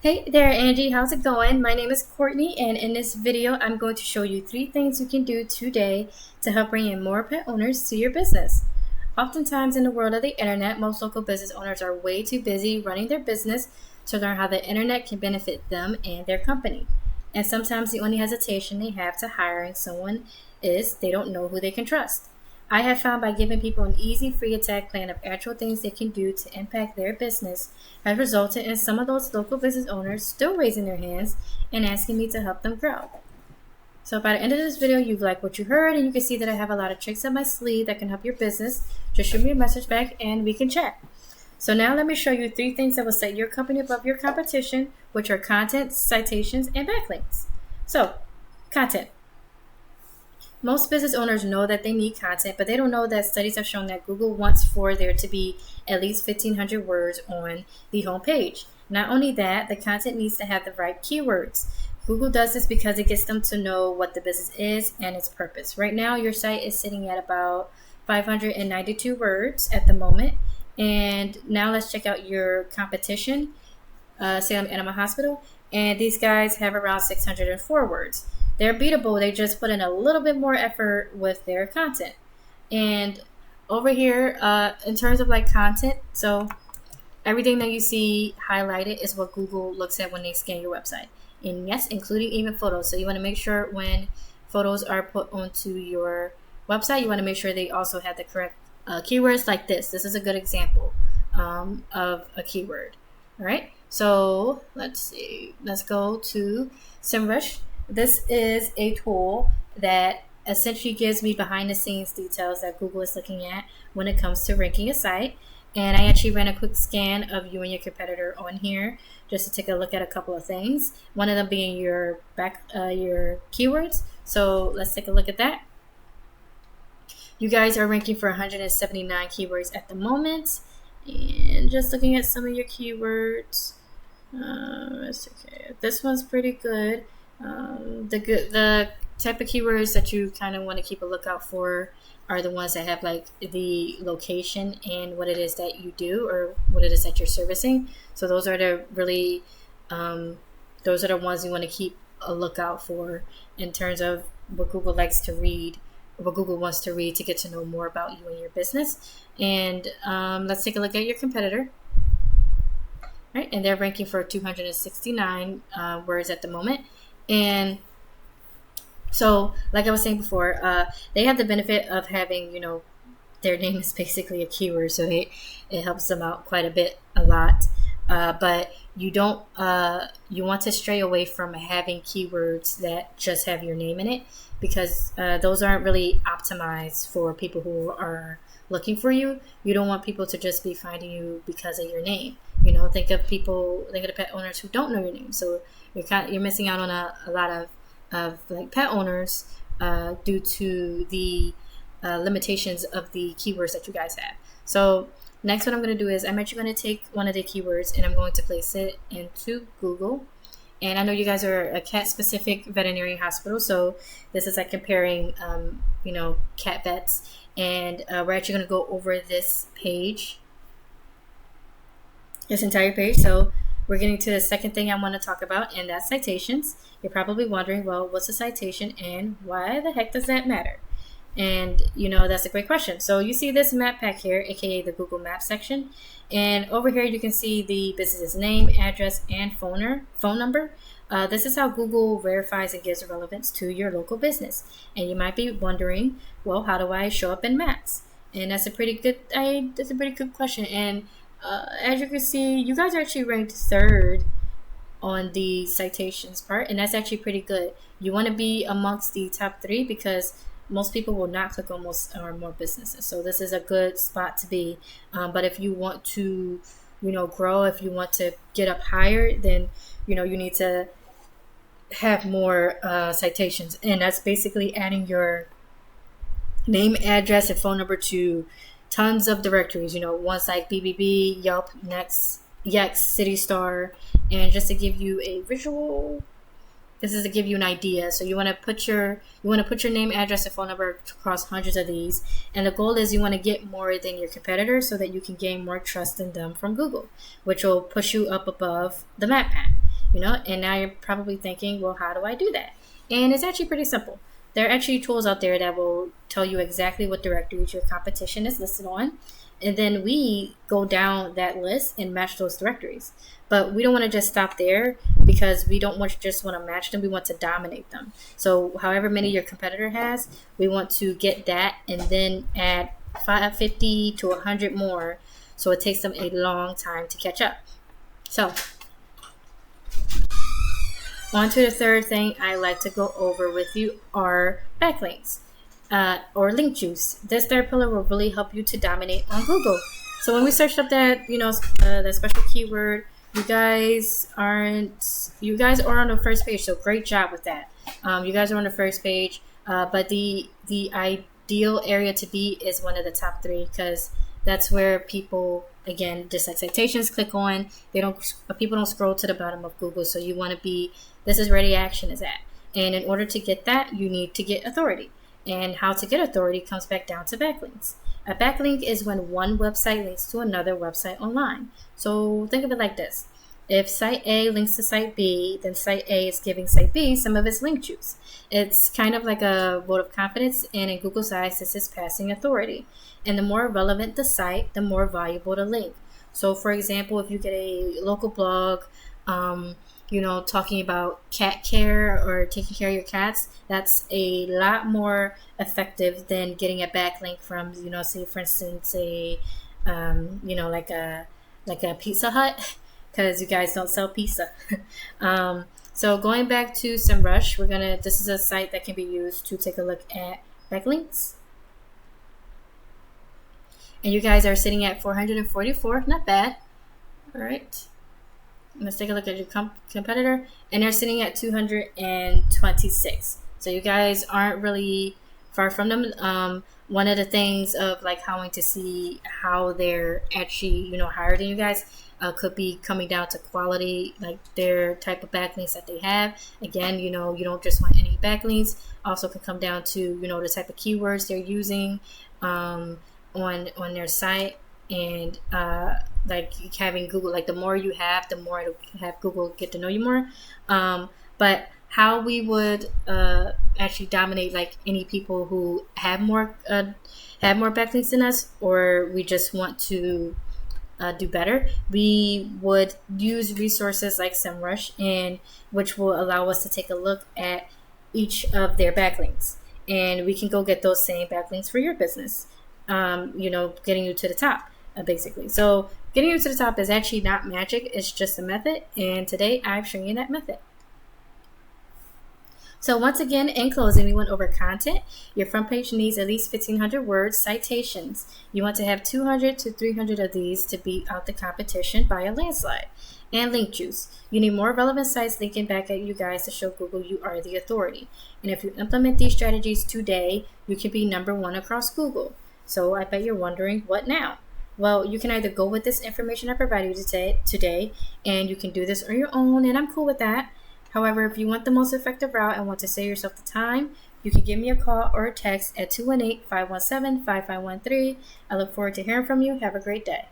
Hey there, Angie. How's it going? My name is Courtney, and in this video, I'm going to show you 3 things you can do today to help bring in more pet owners to your business. Oftentimes, in the world of the internet, most local business owners are way too busy running their business to learn how the internet can benefit them and their company. And sometimes the only hesitation they have to hiring someone is they don't know who they can trust. I have found by giving people an easy free attack plan of actual things they can do to impact their business has resulted in some of those local business owners still raising their hands and asking me to help them grow. So by the end of this video, you've liked what you heard, and you can see that I have a lot of tricks up my sleeve that can help your business. Just shoot me a message back and we can chat. So now let me show you 3 things that will set your company above your competition, which are content, citations, and backlinks. So, content. Most business owners know that they need content, but they don't know that studies have shown that Google wants for there to be at least 1,500 words on the home page. Not only that, the content needs to have the right keywords. Google does this because it gets them to know what the business is and its purpose. Right now, your site is sitting at about 592 words at the moment. And now let's check out your competition. Say I'm Animal Hospital, and these guys have around 604 words. They're beatable. They just put in a little bit more effort with their content. And over here, in terms of like content, so everything that you see highlighted is what Google looks at when they scan your website. And yes, including even photos. So you want to make sure when photos are put onto your website, you want to make sure they also have the correct keywords like this. This is a good example of a keyword. All right. So let's see. Let's go to SEMrush. This is a tool that essentially gives me behind the scenes details that Google is looking at when it comes to ranking a site. And I actually ran a quick scan of you and your competitor on here just to take a look at a couple of things. One of them being your keywords. So let's take a look at that. You guys are ranking for 179 keywords at the moment. And just looking at some of your keywords. Okay. This one's pretty good. The type of keywords that you kind of want to keep a lookout for are the ones that have like the location and what it is that you do or what it is that you're servicing. So those are the really those are the ones you want to keep a lookout for in terms of what Google likes to read, what Google wants to read to get to know more about you and your business. And let's take a look at your competitor. Right, and they're ranking for 269 words at the moment. And so, like I was saying before, they have the benefit of having, their name is basically a keyword, so it helps them out quite a lot. But you don't, you want to stray away from having keywords that just have your name in it, because those aren't really optimized for people who are looking for you. You don't want people to just be finding you because of your name. Think of the pet owners who don't know your name. So you're missing out on a lot of like pet owners due to the limitations of the keywords that you guys have. So next, what I'm going to do is I'm actually going to take one of the keywords and I'm going to place it into Google. And I know you guys are a cat-specific veterinary hospital, so this is like comparing, cat vets. And we're actually going to go over this page, this entire page. So we're getting to the second thing I want to talk about, and that's citations. You're probably wondering, well, what's a citation and why the heck does that matter? And, that's a great question. So you see this map pack here, aka the Google Maps section. And over here, you can see the business's name, address, and phone number. This is how Google verifies and gives relevance to your local business. And you might be wondering, well, how do I show up in maps? And that's a pretty good question. And as you can see, you guys are actually ranked 3rd on the citations part, and that's actually pretty good. You want to be amongst the top 3 because most people will not click on most or more businesses. So this is a good spot to be. But if you want to, grow, if you want to get up higher, then, you need to have more citations. And that's basically adding your name, address, and phone number to tons of directories, ones like BBB, Yelp, Next, Yext, City Star. And just to give you a visual, this is to give you an idea. So you want to put your name, address, and phone number across hundreds of these. And the goal is you want to get more than your competitors so that you can gain more trust in them from Google, which will push you up above the map pack. and now you're probably thinking, well, how do I do that? And it's actually pretty simple. There are actually tools out there that will tell you exactly what directories your competition is listed on. And then we go down that list and match those directories. But we don't want to just stop there, because we don't just want to match them. We want to dominate them. So however many your competitor has, we want to get that and then add 50 to 100 more. So it takes them a long time to catch up. So on to the third thing I like to go over with you are backlinks. Or link juice. This third pillar will really help you to dominate on Google. So when we searched up that, the special keyword, you guys are on the first page. So great job with that. You guys are on the first page. But the ideal area to be is one of the top 3, because that's where people, again, just like citations, click on. People don't scroll to the bottom of Google. So you want to be, this is where the action is at. And in order to get that, you need to get authority. And how to get authority comes back down to backlinks. A backlink is when one website links to another website online. So think of it like this. If site A links to site B, then site A is giving site B some of its link juice. It's kind of like a vote of confidence, and in Google's eyes, this is passing authority. And the more relevant the site, the more valuable the link. So for example, if you get a local blog, talking about cat care or taking care of your cats, that's a lot more effective than getting a backlink from, say for instance, like a Pizza Hut, because you guys don't sell pizza. So going back to SEMrush, this is a site that can be used to take a look at backlinks. And you guys are sitting at 444, not bad. All right. Let's take a look at your competitor, and they're sitting at 226. So you guys aren't really far from them. One of the things of like having to see how they're actually, higher than you guys, could be coming down to quality, like their type of backlinks that they have. Again, you don't just want any backlinks. Also can come down to, the type of keywords they're using on their site. And like having Google, like the more you have, the more it'll have Google get to know you more. But how we would actually dominate like any people who have more backlinks than us, or we just want to do better, we would use resources like SEMrush, and which will allow us to take a look at each of their backlinks, and we can go get those same backlinks for your business. Getting you to the top. Basically. So getting you to the top is actually not magic, it's just a method, and today I've shown you that method. So once again, in closing, we went over content. Your front page needs at least 1,500 words. Citations, you want to have 200 to 300 of these to beat out the competition by a landslide. And link juice, you need more relevant sites linking back at you guys to show Google you are the authority. And if you implement these strategies today, you can be #1 across Google. So I bet you're wondering, what now? Well, you can either go with this information I provided you today, and you can do this on your own, and I'm cool with that. However, if you want the most effective route and want to save yourself the time, you can give me a call or a text at 218-517-5513. I look forward to hearing from you. Have a great day.